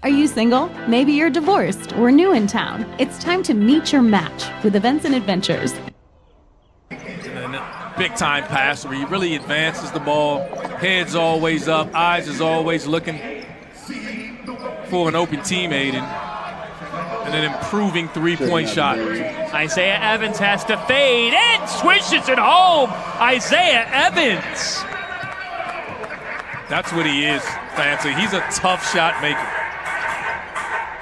Are you single? Maybe you're divorced or new in town. It's time to meet your match with Events and Adventures. And a big time pass where he really advances the ball. Head's always up, eyes is always looking for an open teammate and an improving three-point shot. Isaiah Evans has to fade and swishes it home. Isaiah Evans. That's what he is, Fancy. He's a tough shot maker.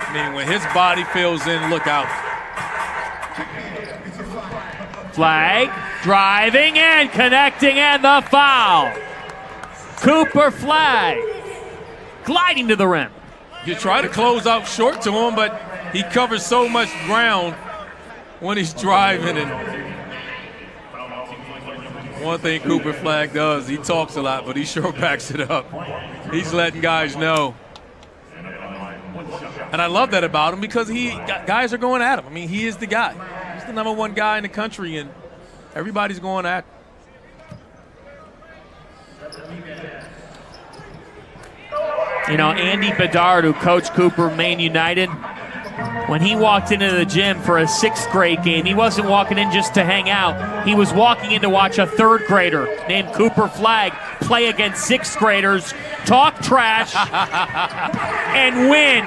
I mean, when his body fills in, look out. Flag, driving and connecting, and the foul. Cooper Flagg gliding to the rim. You try to close out short to him, but he covers so much ground when he's driving. And one thing Cooper Flagg does, he talks a lot, but he sure backs it up. He's letting guys know. And I love that about him because guys are going at him. I mean, he is the guy. He's the #1 guy in the country, and everybody's going at him. You know, Andy Bedard, who coached Cooper Maine United, when he walked into the gym for a 6th grade game, he wasn't walking in just to hang out. He was walking in to watch a 3rd grader named Cooper Flagg play against 6th graders, talk trash, and win.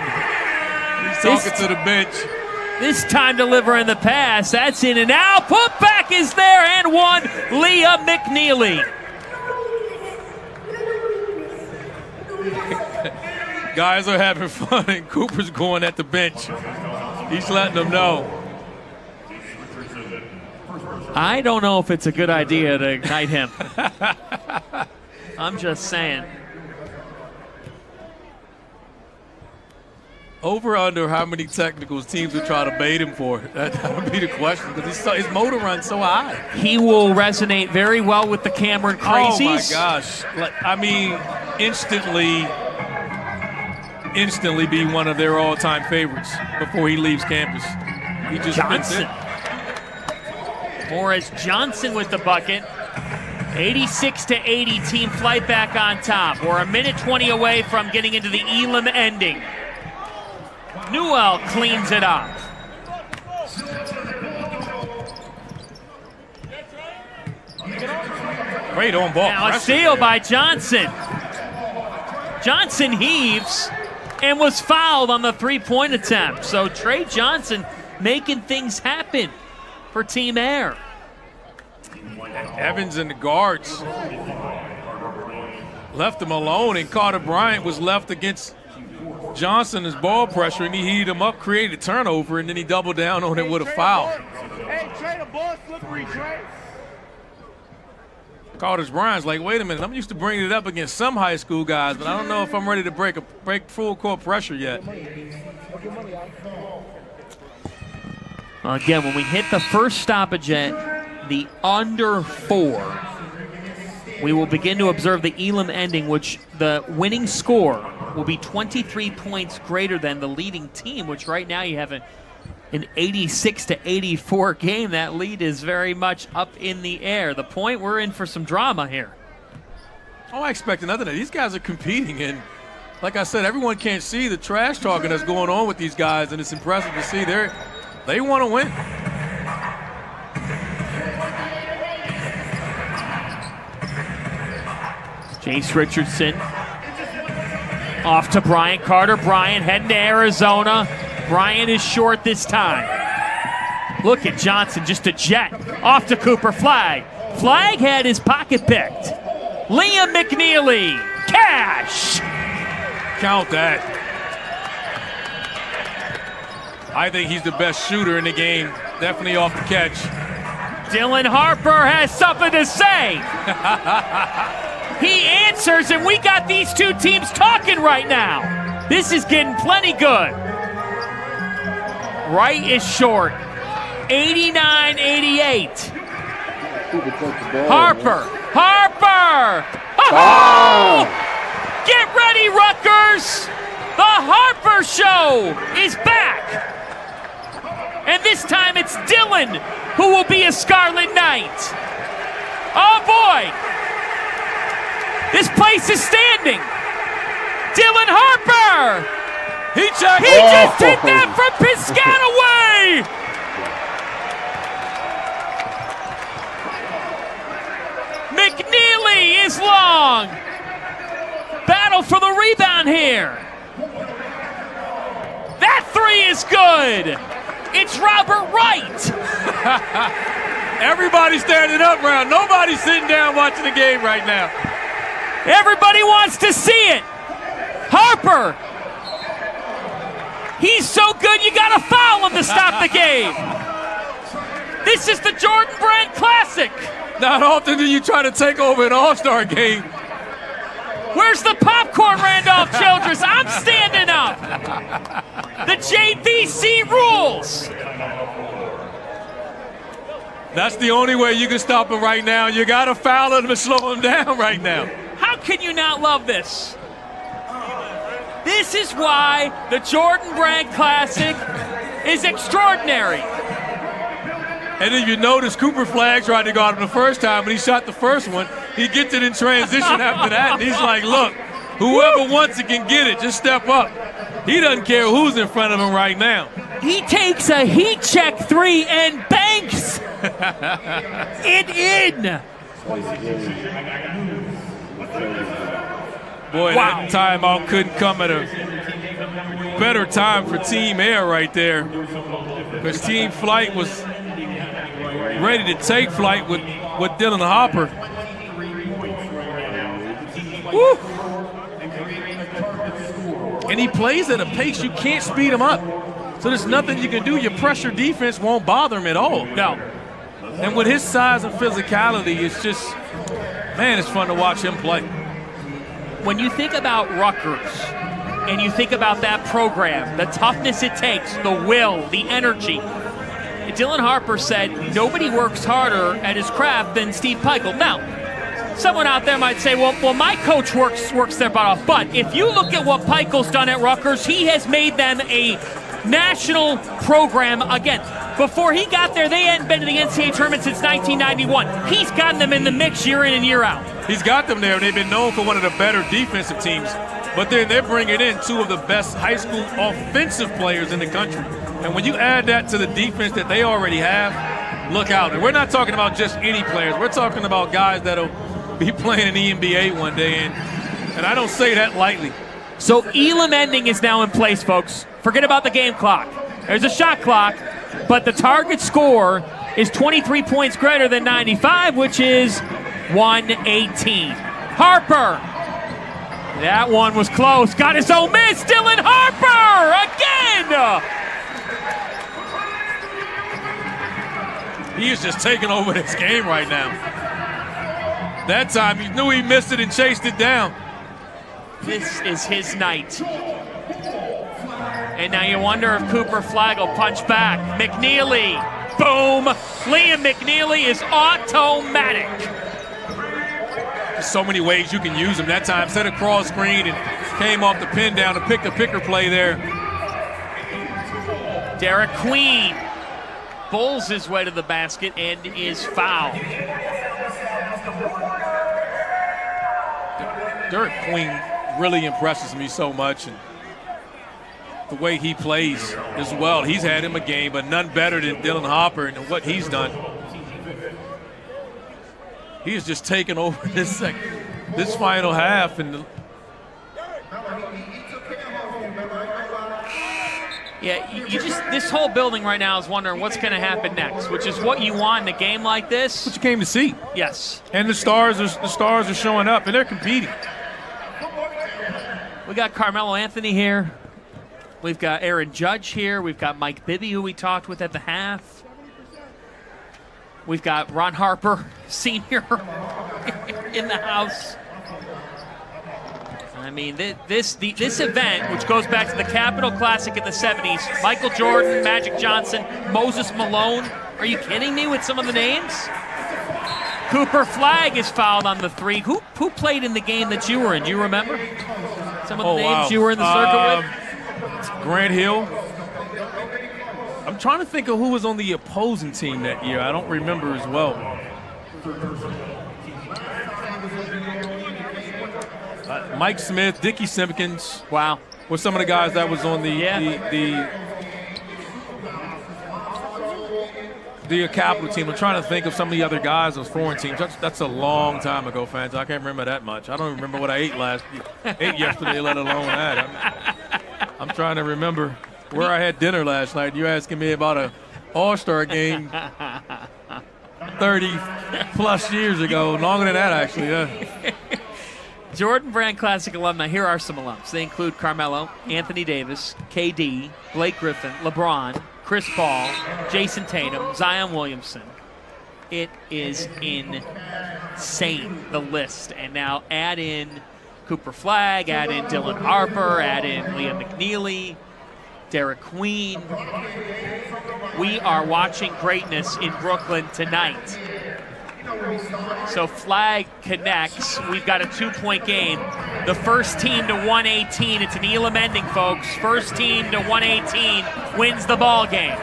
He's talking to the bench. This time delivering the pass. That's in and out. Put back is there and one. Leah McNeely. Guys are having fun, and Cooper's going at the bench. He's letting them know. I don't know if it's a good idea to ignite him. I'm just saying. Over under how many technicals teams would try to bait him for? That would be the question, because his motor runs so high. He will resonate very well with the Cameron Crazies. Oh my gosh. I mean, instantly be one of their all-time favorites before he leaves campus. He just Johnson. Morris Johnson with the bucket. 86-80, team flight back on top. We're a minute 20 away from getting into the Elam ending. Newell cleans it up. Great on ball. Now a steal by Johnson. Johnson heaves and was fouled on the 3-point attempt. So Trey Johnson making things happen for Team Air. Evans and the guards left him alone, and Carter Bryant was left against Johnson as ball pressure, and he heated him up, created a turnover, and then he doubled down on it with a foul. Hey, Trey, the ball's slippery, Trey. Carter Bryant's like, wait a minute, I'm used to bringing it up against some high school guys, but I don't know if I'm ready to break full court pressure yet. Well, again, when we hit the first stoppage at the under 4, we will begin to observe the Elam ending, which the winning score will be 23 points greater than the leading team, which right now you have an 86-84 game. That lead is very much up in the air. The point, we're in for some drama here. Oh, I expect another day. These guys are competing, and like I said, everyone can't see the trash talking that's going on with these guys, and it's impressive to see. They want to win. Jace Richardson off to Bryant. Carter Bryant heading to Arizona. Bryant is short this time. Look at Johnson, just a jet. Off to Cooper Flagg. Flagg had his pocket picked. Liam McNeely. Cash. Count that. I think he's the best shooter in the game. Definitely off the catch. Dylan Harper has something to say. He answers, and we got these two teams talking right now. This is getting plenty good. Right is short. 89-88. Harper. Oh! Get ready, Rutgers. The Harper Show is back. And this time it's Dylan who will be a Scarlet Knight. Oh boy. This place is standing. Dylan Harper. He checked. He just did that from Piscataway! McNeely is long. Battle for the rebound here. That three is good. It's Robert Wright. Everybody's standing up, Brown. Nobody's sitting down watching the game right now. Everybody wants to see it. Harper. He's so good you gotta foul him to stop the game. This is the Jordan Brand Classic. Not often do you try to take over an All-Star game. Where's the popcorn, Randolph Childress? I'm standing up. The JVC rules. That's the only way you can stop him right now. You got to foul him to slow him down right now. How can you not love this? This is why the Jordan Brand Classic is extraordinary. And if you notice, Cooper Flagg tried to guard him the first time, but he shot the first one. He gets it in transition after that, and he's like, look, whoever wants it can get it. Just step up. He doesn't care who's in front of him right now. He takes a heat check three and banks it in. Boy, Wow. that timeout couldn't come at a better time for Team Air right there. Because Team Flight was ready to take flight with Dylan Hopper. Woo. And he plays at a pace you can't speed him up. So there's nothing you can do. Your pressure defense won't bother him at all. No. And with his size and physicality, it's just, man, it's fun to watch him play. When you think about Rutgers and you think about that program, the toughness it takes, the will, the energy, Dylan Harper said nobody works harder at his craft than Steve Peichel. Now, someone out there might say, well, my coach works their butt off. But if you look at what Peichel's done at Rutgers, he has made them a national program again. Before he got there, they hadn't been to the NCAA tournament since 1991. He's gotten them in the mix year in and year out. He's got them there. They've been known for one of the better defensive teams. But then they're bringing in two of the best high school offensive players in the country. And when you add that to the defense that they already have, look out. And we're not talking about just any players. We're talking about guys that'll be playing in the NBA one day. And I don't say that lightly. So Elam ending is now in place, folks. Forget about the game clock. There's a shot clock, but the target score is 23 points greater than 95, which is 118. Harper. That one was close. Got his own miss. Dylan Harper again. He is just taking over this game right now. That time he knew he missed it and chased it down. This is his night. And now you wonder if Cooper Flagg will punch back. McNeely, boom. Liam McNeely is automatic. There's so many ways you can use him. That time set a cross screen and came off the pin down to pick the picker play there. Derek Queen bowls his way to the basket and is fouled. Derek Queen really impresses me so much, and the way he plays as well. He's had him a game, but none better than Dylan Hopper and what he's done. He is just taking over this final half. And yeah, you just, this whole building right now is wondering what's going to happen next, which is what you want in a game like this. what you came to see. Yes. And the stars are showing up, and they're competing. We got Carmelo Anthony here. We've got Aaron Judge here. We've got Mike Bibby, who we talked with at the half. We've got Ron Harper, senior, in the house. I mean, this event, which goes back to the Capitol Classic in the 70s, Michael Jordan, Magic Johnson, Moses Malone. Are you kidding me with some of the names? Cooper Flagg is fouled on the three. Who played in the game that you were in? Do you remember some of the names you were in the circle with? Grant Hill. I'm trying to think of who was on the opposing team that year. I don't remember as well. Mike Smith, Dickie Simpkins. Wow. with some of the guys that was on the capital team. I'm trying to think of some of the other guys on foreign teams. That's a long time ago, fans. I can't remember that much. I don't remember what I ate yesterday, let alone that. I'm trying to remember where I had dinner last night. You're asking me about an All-Star game 30-plus years ago. Longer than that, actually. Yeah. Jordan Brand Classic alumni, here are some alums. They include Carmelo, Anthony Davis, KD, Blake Griffin, LeBron, Chris Paul, Jason Tatum, Zion Williamson. It is insane, the list. And now add in Cooper Flagg, add in Dylan Harper, add in Liam McNeely, Derek Queen. We are watching greatness in Brooklyn tonight. So Flagg connects. We've got a 2-point game. The first team to 118. It's an Elam ending, folks. First team to 118 wins the ball game.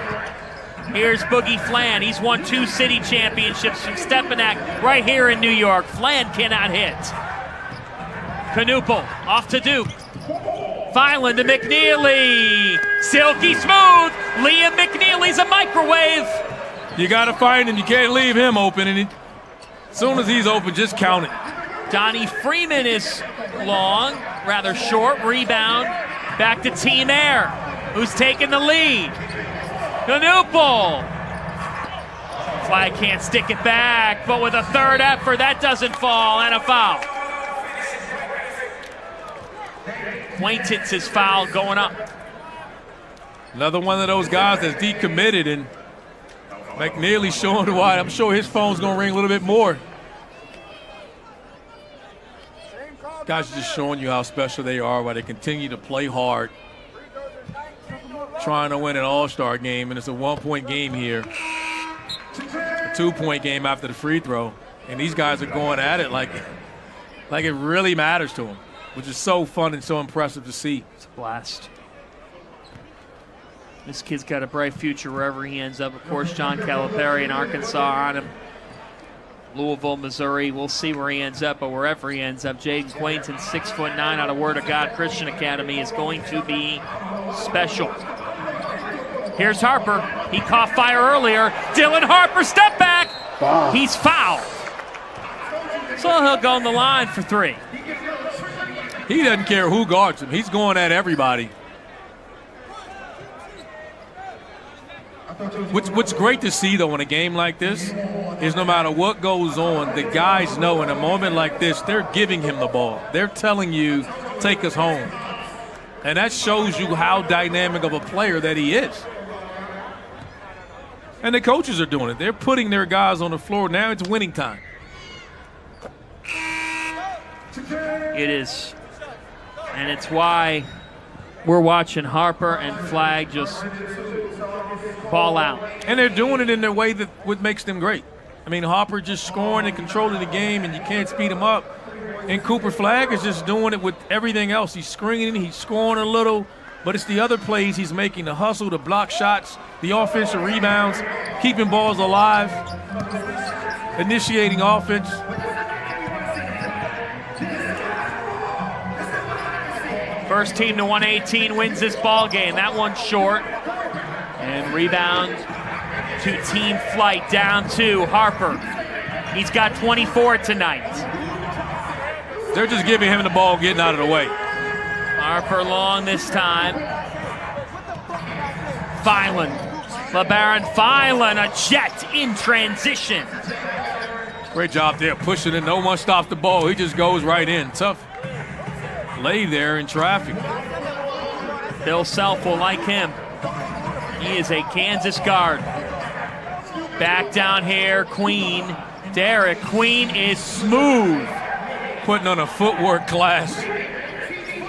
Here's Boogie Flan. He's won 2 city championships from Stepinac right here in New York. Flan cannot hit. Knuppel off to Duke. Filan to McNeely. Silky smooth. Liam McNeely's a microwave. You got to find him. You can't leave him open. And as soon as he's open, just count it. Donnie Freeman is long, rather short. Rebound. Back to Team Air, who's taking the lead. Knuppel. Flagg can't stick it back, but with a third effort, that doesn't fall, and a foul. Quaintance' foul going up. Another one of those guys that's decommitted, and McNeely showing why. I'm sure his phone's going to ring a little bit more. Guys are just showing you how special they are while they continue to play hard, trying to win an all-star game, and it's a 1-point game here. A 2-point game after the free throw, and these guys are going at it like it really matters to them, which is so fun and so impressive to see. It's a blast. This kid's got a bright future wherever he ends up. Of course, John Calipari in Arkansas on him. Louisville, Missouri. We'll see where he ends up, but wherever he ends up, Jaden Quaintance, 6'9", out of Word of God Christian Academy, is going to be special. Here's Harper. He caught fire earlier. Dylan Harper, step back. Wow. He's fouled. So he'll go on the line for 3. He doesn't care who guards him. He's going at everybody. What's great to see, though, in a game like this is no matter what goes on, the guys know in a moment like this, they're giving him the ball. They're telling you, take us home. And that shows you how dynamic of a player that he is. And the coaches are doing it. They're putting their guys on the floor. Now it's winning time. It is. And it's why we're watching Harper and Flagg just ball out. And they're doing it in their way that what makes them great. I mean, Harper just scoring and controlling the game, and you can't speed him up. And Cooper Flagg is just doing it with everything else. He's screening, he's scoring a little, but it's the other plays he's making, the hustle, the block shots, the offensive rebounds, keeping balls alive, initiating offense. First team to 118 wins this ball game. That one's short. And rebound to Team Flight, down 2. Harper. He's got 24 tonight. They're just giving him the ball, getting out of the way. Harper long this time. Filan. LeBaron Filan, a jet in transition. Great job there, pushing it. No one stops the ball. He just goes right in. Tough lay there in traffic. Bill Self will like him. He is a Kansas guard. Back down here, Queen. Derek Queen is smooth. Putting on a footwork class.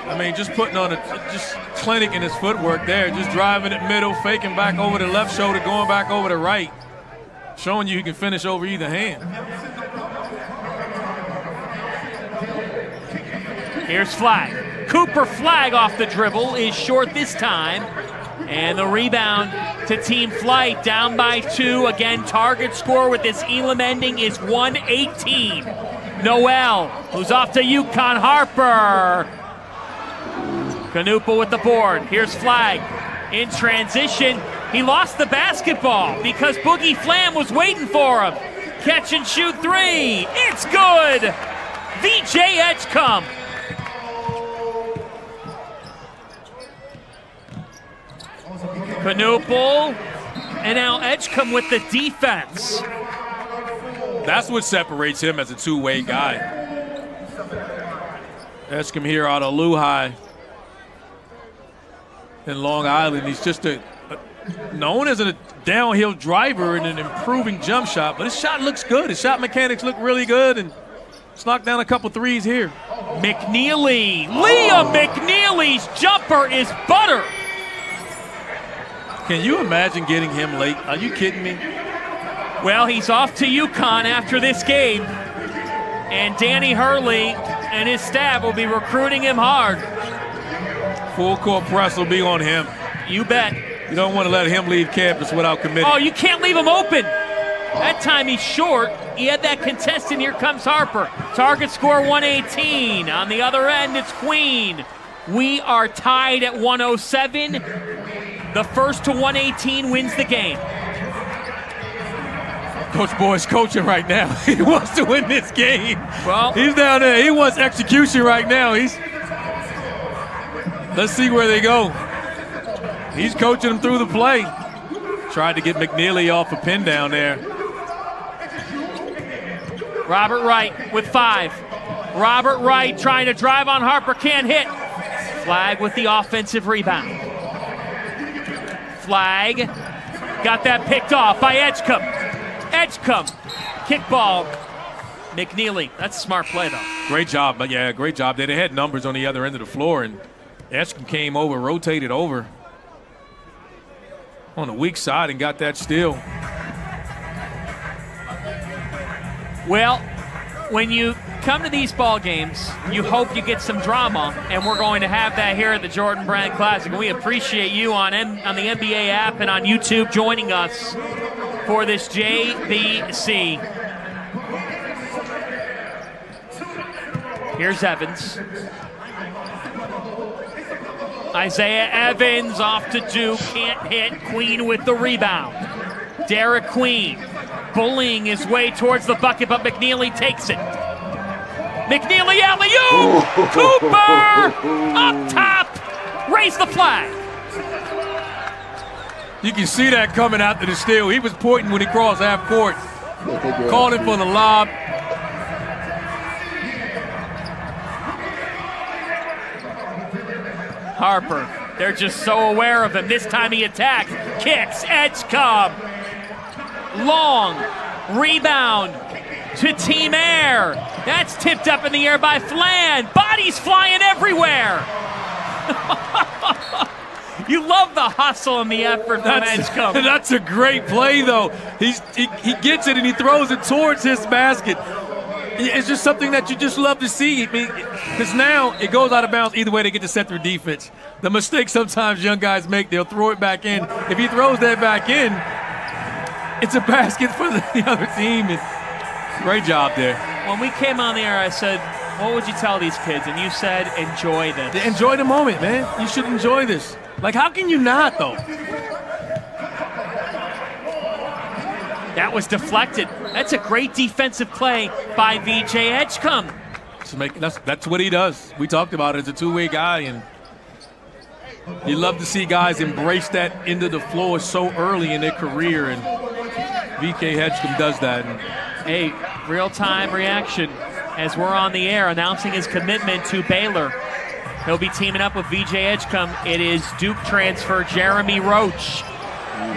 I mean, just putting on just clinic in his footwork there. Just driving it middle, faking back over the left shoulder, going back over the right. Showing you he can finish over either hand. Here's Flagg. Cooper Flagg off the dribble is short this time. And the rebound to Team Flight, down by 2. Again, target score with this Elam ending is 118. Noel, who's off to UConn. Harper. Knuppel with the board. Here's Flagg. In transition, he lost the basketball because Boogie Flam was waiting for him. Catch and shoot three. It's good. VJ Edgecombe. Knuppel. And now Edgecombe with the defense. That's what separates him as a two-way guy. Edgecombe here out of Lehigh in Long Island. He's just known as a downhill driver and an improving jump shot, but his shot looks good. His shot mechanics look really good, and he's knocked down a couple threes here. McNeely. Liam McNeely's jumper is butter. Can you imagine getting him late? Are you kidding me? Well, he's off to UConn after this game, and Danny Hurley and his staff will be recruiting him hard. Full court press will be on him. You bet. You don't want to let him leave campus without committing. Oh, you can't leave him open. That time he's short. He had that contestant. Here comes Harper. Target score 118. On the other end, it's Queen. We are tied at 107. The first to 118 wins the game. Coach Boyd's coaching right now. He wants to win this game. Well, he's down there. He wants execution right now. Let's see where they go. He's coaching them through the play. Tried to get McNeely off a pin down there. Robert Wright with 5. Robert Wright trying to drive on Harper, can't hit. Flagg with the offensive rebound. Flagg got that picked off by Edgecombe. Edgecombe, kickball. McNeely, that's a smart play though. Great job, but yeah, great job. They had numbers on the other end of the floor, and Edgecombe came over, rotated over on the weak side and got that steal. Well, when you come to these ball games, you hope you get some drama, and we're going to have that here at the Jordan Brand Classic. And we appreciate you on the NBA app and on YouTube joining us for this JBC. Here's Evans. Isaiah Evans off to Duke, can't hit. Queen with the rebound. Derek Queen bullying his way towards the bucket, but McNeely takes it. McNeely alley-oop! Cooper up top, raise the flag. You can see that coming after the steal. He was pointing when he crossed half court. Called him for the lob. Harper, they're just so aware of him. This time he attacks, kicks, Edgecombe. Long rebound to Team Air. That's tipped up in the air by Flan. Bodies flying everywhere. You love the hustle and the effort from Edgecombe. That's a great play, though. He gets it and he throws it towards his basket. It's just something that you just love to see. I mean, because now it goes out of bounds either way they get to set their defense. The mistake sometimes young guys make, they'll throw it back in. If he throws that back in, it's a basket for the other team. Great job there. When we came on the air, I said, what would you tell these kids? And you said, enjoy this. Enjoy the moment, man. You should enjoy this. Like, how can you not, though? That was deflected. That's a great defensive play by VJ Edgecombe. That's what he does. We talked about it as a two-way guy, and you love to see guys embrace that end of the floor so early in their career, and VJ Edgecombe does that. Hey, real-time reaction as we're on the air announcing his commitment to Baylor. He'll be teaming up with VJ Edgecombe. It is Duke transfer Jeremy Roach,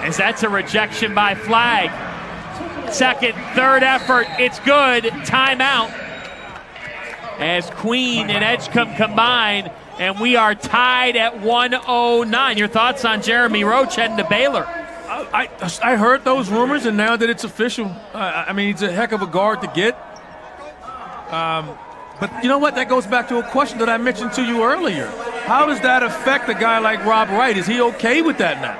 as that's a rejection by Flagg. Second, third effort, it's good. Timeout. As Queen and Edgecombe combine, and we are tied at 109. Your thoughts on Jeremy Roach heading to Baylor? I heard those rumors, and now that it's official, I mean, he's a heck of a guard to get. But you know what? That goes back to a question that I mentioned to you earlier. How does that affect a guy like Rob Wright? Is he okay with that now?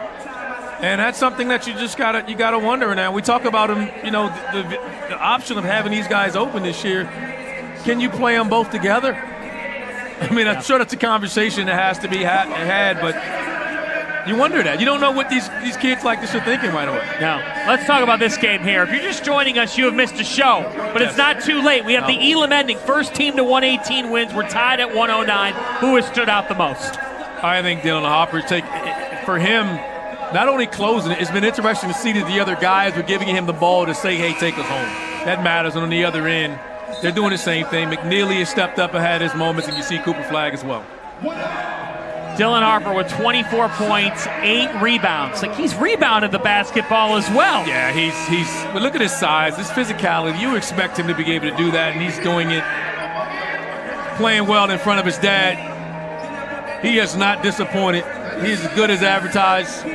And that's something that you just gotta wonder now. We talk about him, you know, the option of having these guys open this year. Can you play them both together? I mean, I'm sure that's a conversation that has to be had, but you wonder that. You don't know what these kids like this are thinking right away. Now, let's talk about this game here. If you're just joining us, you have missed a show, but it's not too late. We have the Elam ending. First team to 118 wins. We're tied at 109. Who has stood out the most? I think Dylan Harper, for him, not only closing it, it's been interesting to see that the other guys were giving him the ball to say, hey, take us home. That matters. And on the other end, they're doing the same thing. McNeely has stepped up and had his moments, and you see Cooper Flagg as well. Dylan Harper with 24 points, 8 rebounds. Like, he's rebounded the basketball as well. Yeah, but look at his size, his physicality. You expect him to be able to do that, and he's doing it, playing well in front of his dad. He has not disappointed. He's as good as advertised.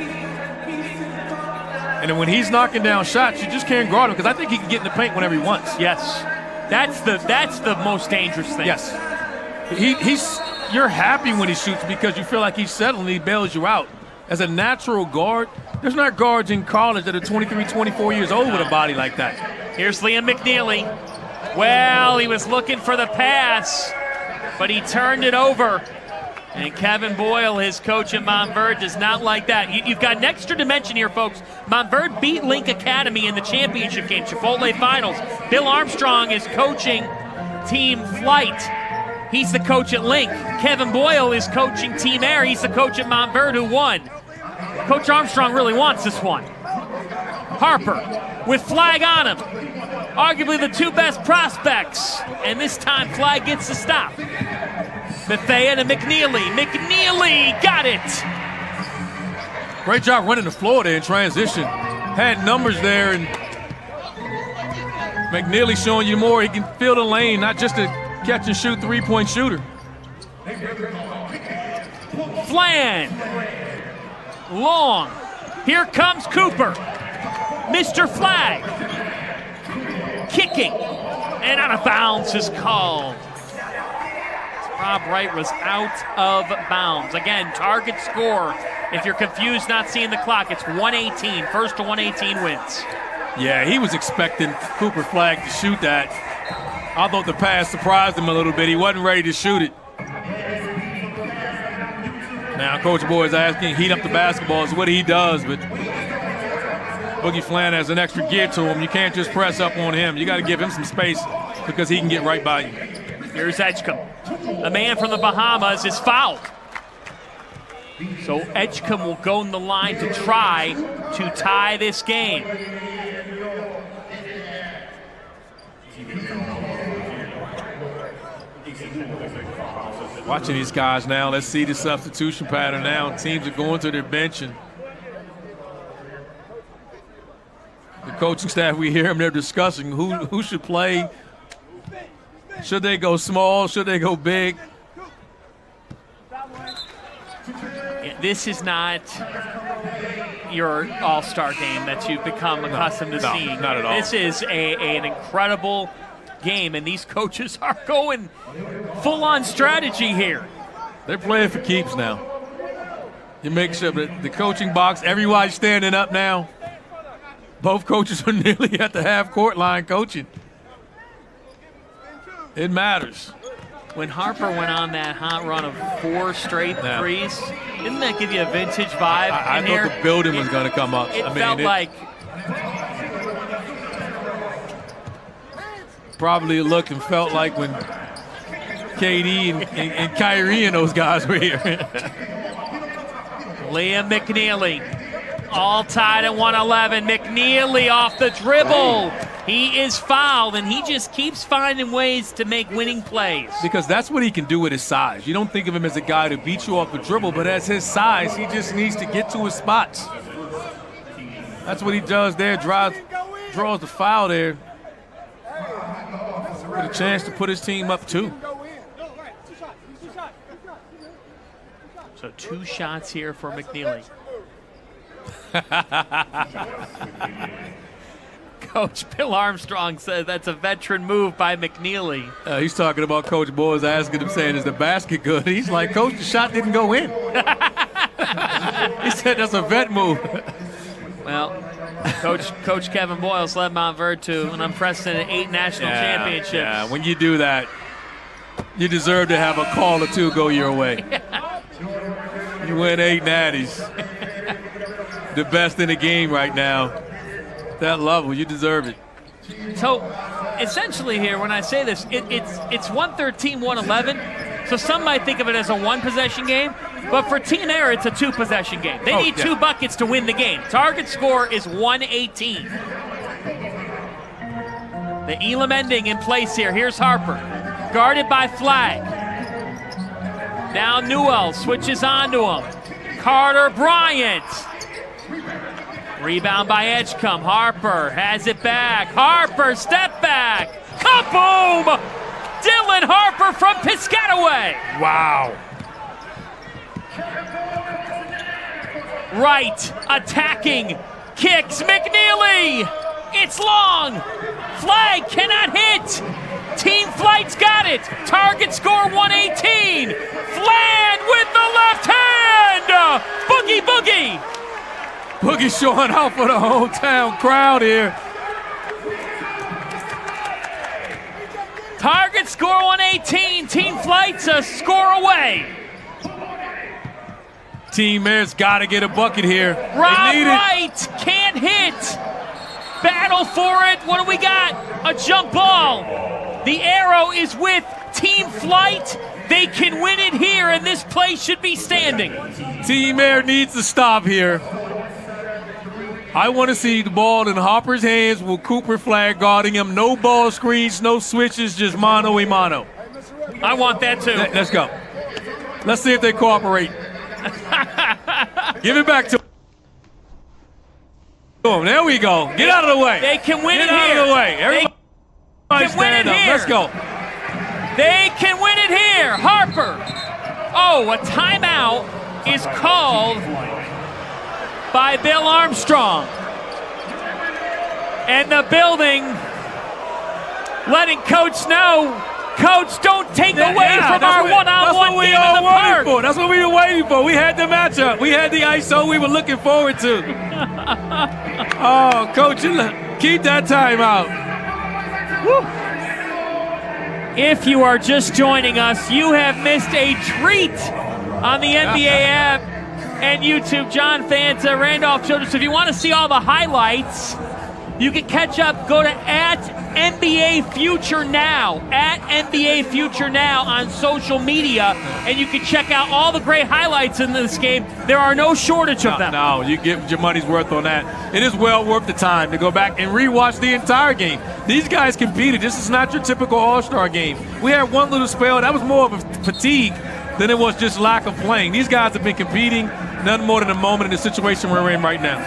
And then when he's knocking down shots, you just can't guard him, because I think he can get in the paint whenever he wants. Yes. That's the most dangerous thing. Yes. You're happy when he shoots because you feel like he's settling and he bails you out. As a natural guard, there's not guards in college that are 23, 24 years old with a body like that. Here's Liam McNeely. Well, he was looking for the pass, but he turned it over. And Kevin Boyle, his coach at Montverde, does not like that. You've got an extra dimension here, folks. Montverde beat Link Academy in the championship game, Chipotle Finals. Bill Armstrong is coaching Team Flight. He's the coach at Link. Kevin Boyle is coaching Team Air. He's the coach at Montverde who won. Coach Armstrong really wants this one. Harper with Flagg on him. Arguably the two best prospects. And this time Flagg gets the stop. Bethea to McNeely. McNeely got it. Great job running the floor there in transition. Had numbers there, and McNeely showing you more. He can fill the lane, not just a catch and shoot three-point shooter. Flan. Long. Here comes Cooper. Mr. Flagg. Kicking. And out of bounds is called. Rob Wright was out of bounds. Again, target score. If you're confused not seeing the clock, it's 118. First to 118 wins. Yeah, he was expecting Cooper Flagg to shoot that. I thought the pass surprised him a little bit. He wasn't ready to shoot it. Now, Coach Boy is asking, heat up the basketball is what he does, but Boogie Flan has an extra gear to him. You can't just press up on him. You got to give him some space because he can get right by you. Here's Edgecombe. The man from the Bahamas is fouled. So Edgecombe will go in the line to try to tie this game. Watching these guys now, let's see the substitution pattern now. Teams are going to their bench, and the coaching staff, we hear them, they're discussing who should play. Should they go small? Should they go big? This is not your all-star game that you've become accustomed to seeing. Not at all. This is an incredible game, and these coaches are going full-on strategy here. They're playing for keeps now. You make sure that the coaching box, everybody's standing up now. Both coaches are nearly at the half-court line coaching. It matters. When Harper went on that hot run of 4 straight threes, didn't that give you a vintage vibe I in thought here? the building was going to come up. It felt like probably looked and felt like when KD and Kyrie and those guys were here. Liam McNeely, all tied at 111. McNeely off the dribble. He is fouled, and he just keeps finding ways to make winning plays. Because that's what he can do with his size. You don't think of him as a guy to beat you off the dribble, but as his size, he just needs to get to his spots. That's what he does there, draws the foul there. With a chance to put his team up 2. So 2 shots here for McNeely. Coach Bill Armstrong said that's a veteran move by McNeely. He's talking about Coach Boys asking him, saying, is the basket good? He's like, Coach, the shot didn't go in. He said that's a vet move. Well, Coach Kevin Boyles led Montverde to an unprecedented 8 national championships. Yeah, when you do that, You deserve to have a call or two go your way. You win 8 natties. The best in the game right now. That level, you deserve it. So, essentially here, when I say this, it's 113-111. So some might think of it as a one-possession game, but for Team Air, it's a two-possession game. They need 2 buckets to win the game. Target score is 118. The Elam ending in place here. Here's Harper, guarded by Flag. Now Newell switches onto him. Carter Bryant. Rebound by Edgecombe. Harper has it back. Harper, step back. Kaboom! Dylan Harper from Piscataway. Wow. Right, attacking. Kicks McNeely. It's long. Flag cannot hit. Team Flight's got it. Target score 118. Flag with the left hand. Boogie Boogie. Boogie showing out for the hometown crowd here. Target score 118. Team Flight's a score away. Team Air's got to get a bucket here. Rob They need Wright can't hit. Battle for it. What do we got? A jump ball. The arrow is with Team Flight. They can win it here, and this play should be standing. Team Air needs to stop here. I want to see the ball in Hopper's hands with Cooper Flag guarding him. No ball screens, no switches, just mano-a-mano. I want that too. Let's go. Let's see if they cooperate. Give it back to him. There we go. Get out of the way. They can win Get it out here. of the way. Everybody can win it stand up. here. Let's go. They can win it here. Harper. Oh, a timeout is called by Bill Armstrong. And the building letting Coach know, Coach, don't take away from our one-on-one game in the park. For. That's what we were waiting for. We had the matchup. We had the ISO we were looking forward to. Oh, Coach, keep that timeout. Woo. If you are just joining us, you have missed a treat on the NBA app and YouTube. John Fanta, Randolph Childress. If you want to see all the highlights, you can catch up. Go to @NBA Future Now, @NBA Future Now on social media, and you can check out all the great highlights in this game. There are no shortage of them. No, you get your money's worth on that. It is well worth the time to go back and rewatch the entire game. These guys competed. This is not your typical All-Star game. We had one little spell. That was more of a fatigue than it was just lack of playing. These guys have been competing, nothing more than a moment in the situation we're in right now.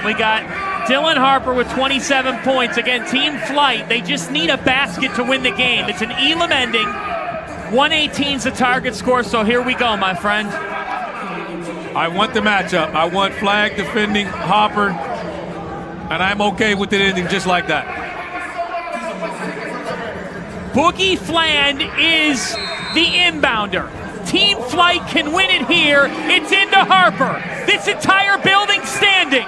We got Dylan Harper with 27 points. Again, Team Flight, they just need a basket to win the game. It's an Elam ending. 118's the target score, so here we go, my friend. I want the matchup. I want Flag defending Hopper, and I'm okay with it ending just like that. Boogie Fland is the inbounder. Team Flight can win it here. It's into Harper. This entire building standing.